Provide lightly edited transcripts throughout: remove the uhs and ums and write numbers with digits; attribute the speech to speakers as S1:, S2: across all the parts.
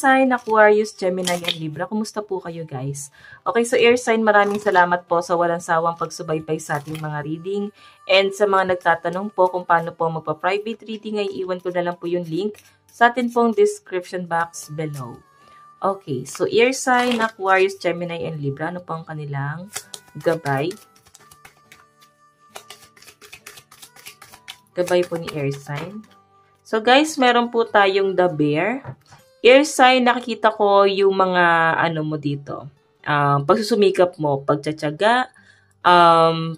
S1: sign, Aquarius, Gemini, and Libra. Kumusta po kayo guys? Okay, so air sign, maraming salamat po sa walang sawang pagsubaybay sa ating mga reading. And sa mga nagtatanong po kung paano po magpa-private reading, ay iwan ko na lang po yung link sa atin pong description box below. Okay, so air sign, Aquarius, Gemini, and Libra. Ano po ang kanilang gabay? Gabay po ni air sign. So guys, meron po tayong the bear. Air sign, nakikita ko yung mga ano mo dito. Pagsusumikap mo, pagtsatsaga,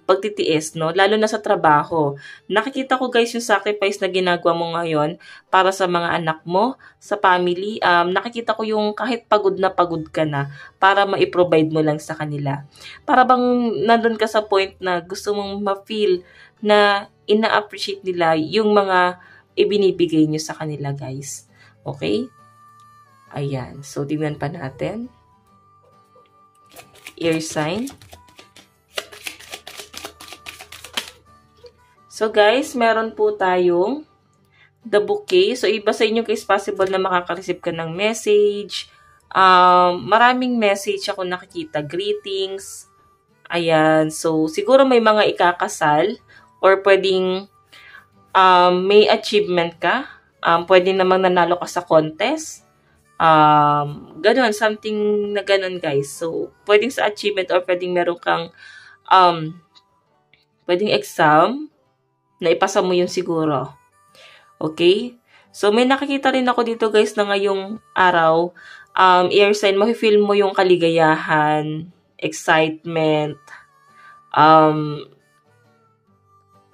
S1: pagtitiis, no? Lalo na sa trabaho. Nakikita ko guys yung sacrifice na ginagawa mo ngayon para sa mga anak mo, sa family. Nakikita ko yung kahit pagod na pagod ka na para ma-provide mo lang sa kanila. Para bang nandun ka sa point na gusto mong ma-feel na ina-appreciate nila yung mga ibinibigay nyo sa kanila, guys. Okay? Ayan. So, tingnan pa natin. Air sign. So, guys, meron po tayong the bouquet. So, iba sa inyo, guys, possible na makaka-receive ka ng message. Maraming message ako nakikita. Greetings. Ayan. So, siguro may mga ikakasal or pwedeng may achievement ka. Pwede namang nanalo ka sa contest. Ganon, something na ganon guys. So, pwedeng sa achievement or pwedeng meron kang pwedeng exam na ipasa mo yun siguro. Okay? So, may nakikita rin ako dito guys na ngayong araw, air sign, mafe-feel mo yung kaligayahan, excitement,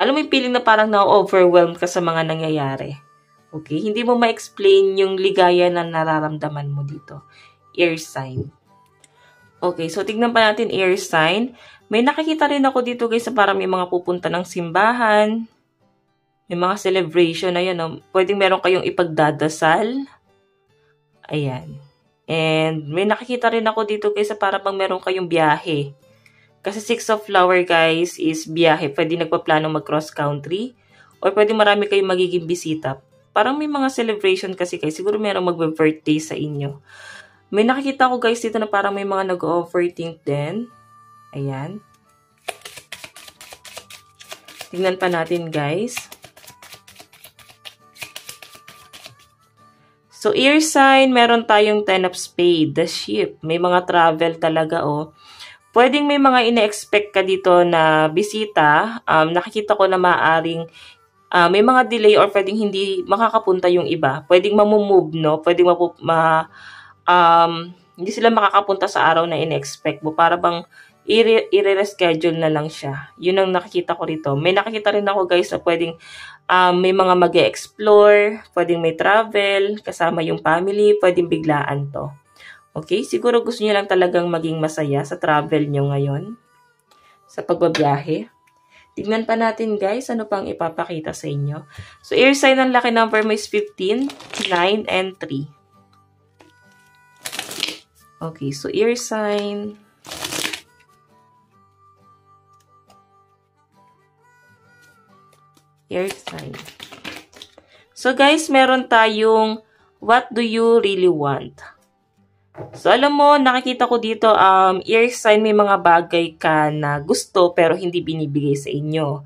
S1: alam mo yung feeling na parang na-overwhelmed ka sa mga nangyayari. Okay? Hindi mo ma-explain yung ligaya na nararamdaman mo dito. Air sign. Okay, so tignan pa natin air sign. May nakikita rin ako dito guys na parang may mga pupunta ng simbahan. May mga celebration na yan. No? Pwedeng meron kayong ipagdadasal. Ayan. And may nakikita rin ako dito guys na parang meron kayong biyahe. Kasi 6 of flower guys is biyahe. Pwede nagpaplano mag-cross country. Or pwede marami kayong magiging bisita. Parang may mga celebration kasi guys. Siguro merong magbe-birthday sa inyo. May nakikita ko guys dito na parang may mga nag-overthink din. Ayan. Tingnan pa natin guys. So air sign, meron tayong 10 of spade. The ship. May mga travel talaga oh. Pwedeng may mga ina-expect ka dito na bisita. Nakikita ko na maaaring may mga delay or pwedeng hindi makakapunta yung iba. Pwedeng mamumove, no? Pwedeng hindi sila makakapunta sa araw na ina-expect mo. Para bang i-reschedule na lang siya. Yun ang nakikita ko rito. May nakikita rin ako guys na pwedeng may mga mag-explore, pwedeng may travel, kasama yung family, pwedeng biglaan to. Okay, siguro gusto niyo lang talagang maging masaya sa travel nyo ngayon. Sa pagbabiyahe. Tignan pa natin guys, ano pang ipapakita sa inyo. So, air sign ng lucky number mo is 15, 9, and 3. Okay, so air sign. Air sign. So guys, meron tayong what do you really want? So, alam mo, nakikita ko dito, air sign, may mga bagay ka na gusto pero hindi binibigay sa inyo.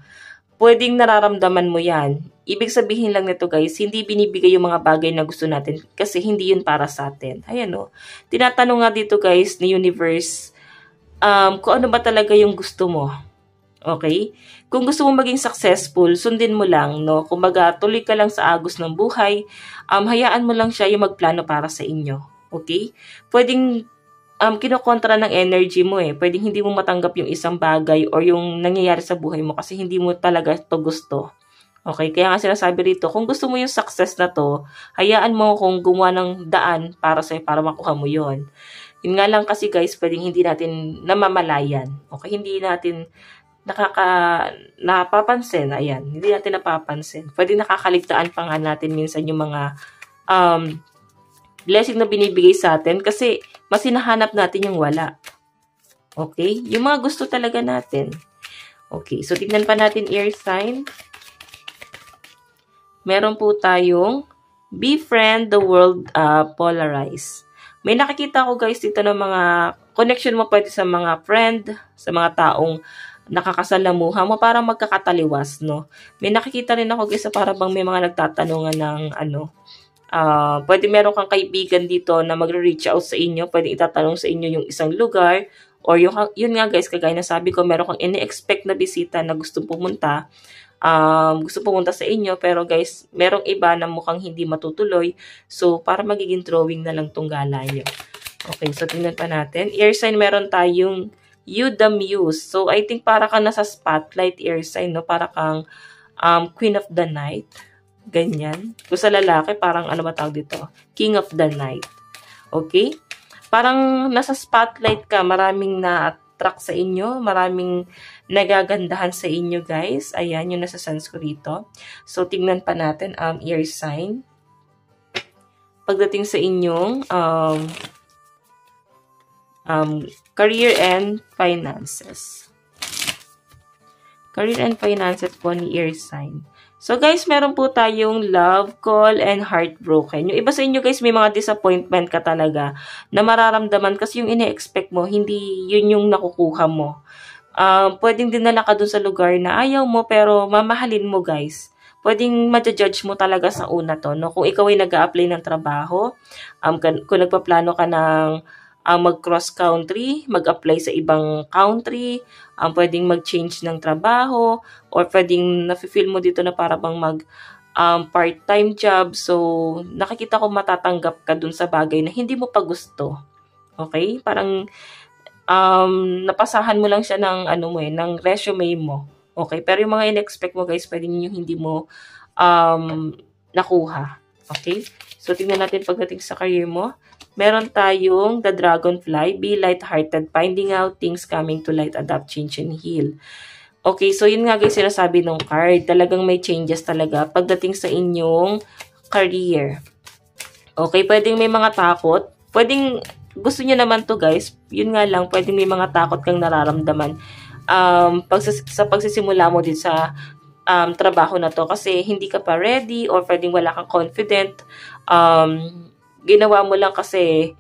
S1: Pwedeng nararamdaman mo yan. Ibig sabihin lang nito guys, hindi binibigay yung mga bagay na gusto natin kasi hindi yun para sa atin. Ayan o. Tinatanong nga dito guys ni universe, kung ano ba talaga yung gusto mo. Okay? Kung gusto mo maging successful, sundin mo lang, no? Kumbaga, tuloy ka lang sa agos ng buhay, hayaan mo lang siya yung magplano para sa inyo. Okay? Pwedeng kinokontra ng energy mo eh. Pwedeng hindi mo matanggap yung isang bagay or yung nangyayari sa buhay mo kasi hindi mo talaga ito gusto. Okay? Kaya nga sinasabi rito, kung gusto mo yung success na to, hayaan mo kung gumawa ng daan para sa'yo, para makuha mo yon. Yun nga lang kasi guys, pwedeng hindi natin namamalayan. Okay? Hindi natin napapansin. Ayan. Hindi natin napapansin. Pwede nakakaligtaan pa nga natin minsan yung mga blessing na binibigay sa atin kasi mas hinahanap natin yung wala. Okay? Yung mga gusto talaga natin. Okay. So, tignan pa natin air sign. Meron po tayong Befriend the world polarized. May nakikita ko guys dito ng mga connection mo pwede sa mga friend, sa mga taong nakakasalamuha mo para magkakataliwas, no? May nakikita rin ako guys sa para bang may mga nagtatanungan ng pwede meron kang kaibigan dito na magre-reach out sa inyo, pwede itatanong sa inyo yung isang lugar, or yun nga guys, kagaya na sabi ko, meron kang ini-expect na bisita na gustong pumunta, sa inyo, pero guys, merong iba na mukhang hindi matutuloy, so para magiging drawing na lang tong gala nyo. Okay, so tingnan pa natin. Air sign, meron tayong You the Muse. So, I think para kang nasa spotlight air sign, no? Para kang Queen of the Night. Ganyan. Kung sa lalaki, parang ano ba tawag dito? King of the Night. Okay? Parang nasa spotlight ka, maraming na-attract sa inyo, maraming nagagandahan sa inyo, guys. Ayan, yung nasa sense ko rito. So, tingnan pa natin, air sign. Pagdating sa inyong career and finances. Career and finances po ni air sign. So guys, meron po tayong love call and heartbroken. Yung iba sa inyo guys, may mga disappointment ka talaga na mararamdaman kasi yung ine-expect mo, hindi yun yung nakukuha mo. Pwedeng dinala ka dun sa lugar na ayaw mo pero mamahalin mo guys. Pwedeng ma-judge mo talaga sa una to. No? Kung ikaw ay nag-a-apply ng trabaho, kung nagpaplano ka ng mag-cross country, mag-apply sa ibang country, pwedeng mag-change ng trabaho, or pwedeng nafe-feel mo dito na para bang part-time job. So, nakikita ko matatanggap ka dun sa bagay na hindi mo pa gusto. Okay? Parang napasahan mo lang siya ng ng resume mo. Okay? Pero yung mga in-expect mo guys, pwedeng yung hindi mo nakuha. Okay? So, tingnan natin pagdating sa career mo. Meron tayong The Dragonfly, Be Light-Hearted, Finding Out Things Coming to Light, Adapt, Change, and Heal. Okay, so yun nga guys, sinasabi ng card. Talagang may changes talaga pagdating sa inyong career. Okay, pwedeng may mga takot. Pwedeng, gusto nyo naman to guys. Yun nga lang, pwedeng may mga takot kang nararamdaman. Sa pagsisimula mo din sa trabaho na to kasi hindi ka pa ready or pwedeng wala kang confident. Ginawa mo lang kasi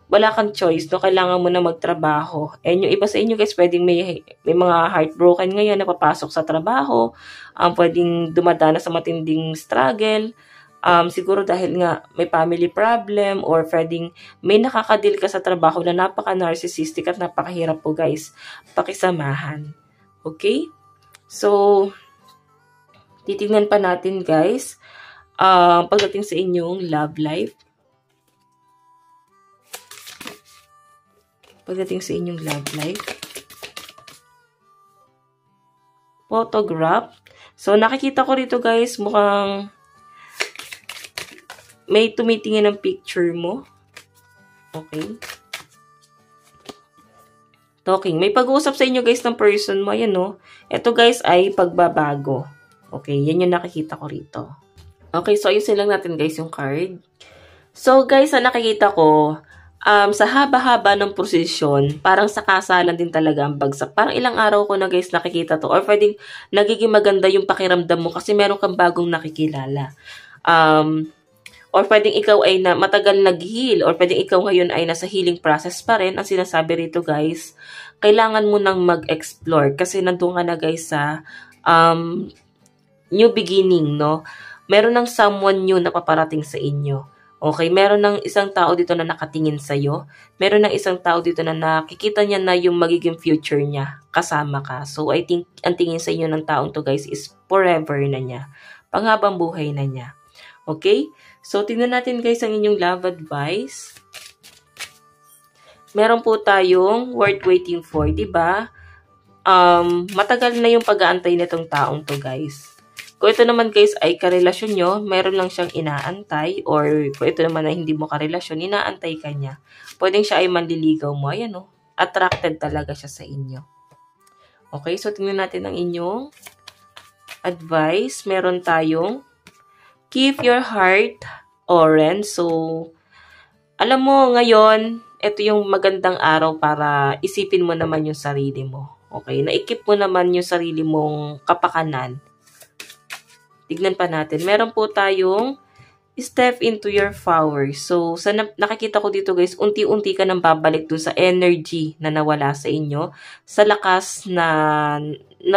S1: wala kang choice, no? Kailangan mo na magtrabaho. And yung iba sa inyo guys, pwedeng may mga heartbroken ngayon na papasok sa trabaho, pwedeng dumadana sa matinding struggle, siguro dahil nga may family problem, or pwedeng may nakakadil ka sa trabaho na napaka-narcissistic at napakahirap po guys, pakisamahan. Okay? So, titignan pa natin guys, pagdating sa inyong love life. Pagdating sa inyong love life. Photograph. So, nakikita ko rito guys, mukhang may tumitingin ng picture mo. Okay. Talking. May pag-uusap sa inyo guys ng person mo. Ayan no. Ito guys ay pagbabago. Okay, yan yung nakikita ko rito. Okay, so ayusin lang natin guys yung card. So guys, nakikita ko, sa haba-haba ng prosesyon, parang sa kasalan din talaga ang bagsak. Parang ilang araw ko na guys nakikita to. Or pwedeng nagiging maganda yung pakiramdam mo kasi meron kang bagong nakikilala. Or pwedeng ikaw ay matagal nag-heal. Or pwedeng ikaw ngayon ay nasa healing process pa rin. Ang sinasabi rito guys, kailangan mo nang mag-explore. Kasi nandun ka na guys sa new beginning, no? Meron ng someone new na paparating sa inyo. Okay, meron ng isang tao dito na nakatingin sa'yo. Meron ng isang tao dito na nakikita niya na yung magiging future niya. Kasama ka. So, I think, ang tingin sa inyo ng taong to guys is forever na niya. Panghabang buhay na niya. Okay? So, tingnan natin guys ang inyong love advice. Meron po tayong worth waiting for, diba? Matagal na yung pag-aantay nitong taong to guys. Kung ito naman guys ay karelasyon nyo, meron lang siyang inaantay, or kung ito naman ay hindi mo karelasyon, inaantay ka niya. Pwedeng siya ay manliligaw mo. Ayan o, attracted talaga siya sa inyo. Okay, so tingnan natin ang inyong advice. Meron tayong keep your heart open. So, alam mo ngayon, ito yung magandang araw para isipin mo naman yung sarili mo. Okay, naikip mo naman yung sarili mong kapakanan. Tignan pa natin. Meron po tayong step into your power. So, sa nakikita ko dito guys, unti-unti ka nang babalik dun sa energy na nawala sa inyo. Sa lakas na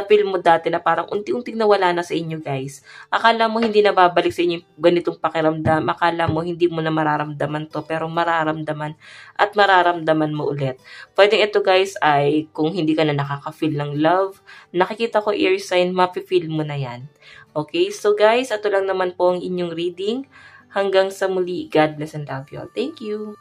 S1: feel mo dati na parang unti-unting nawala na sa inyo guys. Akala mo hindi na babalik sa inyo ganitong pakiramdam. Akala mo hindi mo na mararamdaman to. Pero mararamdaman at mararamdaman mo ulit. Pwedeng ito guys ay kung hindi ka na nakaka-feel ng love. Nakikita ko air sign, mapi-feel mo na yan. Okay, so guys, ito lang naman po ang inyong reading. Hanggang sa muli, God bless and love you all. Thank you!